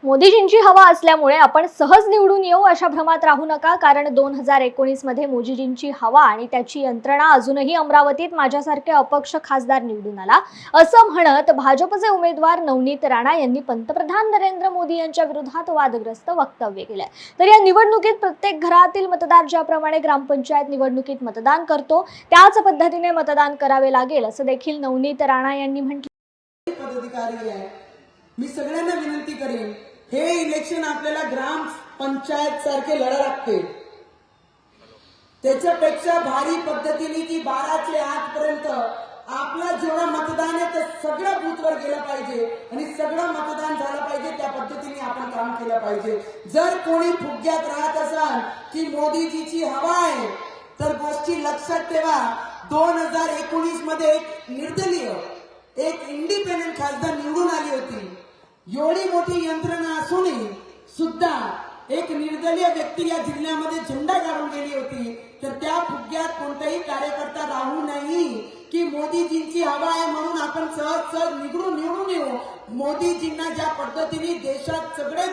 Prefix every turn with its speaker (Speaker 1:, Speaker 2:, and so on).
Speaker 1: मोदीजींची हवा असल्यामुळे आपण सहज निवडून येऊ अशा भ्रमात राहू नका, कारण 2019 मध्ये मोदीजींची हवा आणि त्याची यंत्रणा अजूनही अमरावतीत माझ्यासारखे अपक्ष खासदार निवडून आला असं म्हणत भाजपचे उमेदवार नवनीत राणा यांनी पंतप्रधान नरेंद्र मोदी यांच्या विरोधात वादग्रस्त वक्तव्य केले। तर या निवडणुकीत प्रत्येक घरातील मतदार ज्याप्रमाणे ग्रामपंचायत निवडणुकीत मतदान करतो त्याच पद्धतीने मतदान करावे लागेल असं देखील नवनीत राणा यांनी म्हटले।
Speaker 2: पदाधिकारी आहे, मी सगळ्यांना विनंती करेन, हे इलेक्शन आपल्याला ग्राम पंचायत सारखे लढा लागते, त्याच्यापेक्षा भारी पद्धतीने की 12 ते 8 पर्यंत आपला जेवढा मतदान आहे ते सगळं बूथवर गेलं पाहिजे आणि सगळं मतदान झालं पाहिजे। त्या पद्धतीने आपण काम केलं पाहिजे। जर कोणी फुग्यात राहत असाल की मोदीजीची हवा आहे तर गोष्टी लक्षात ठेवा। 2019 मध्ये एक निर्दलीय एक इंडिपेंडेंट खासदार निवडून आली होती। एवढी मोठी यंत्रणा असूनही सुद्धा एक निर्दलीय व्यक्ती या जिल्ह्यामध्ये झेंडा काढून गेली होती। तर त्या फुग्यात कोणताही कार्यकर्ता राहू नाही की मोदीजींची हवा आहे म्हणून आपण सहज निवडून येऊ। मोदीजींना ज्या पद्धतीने देशात सगळे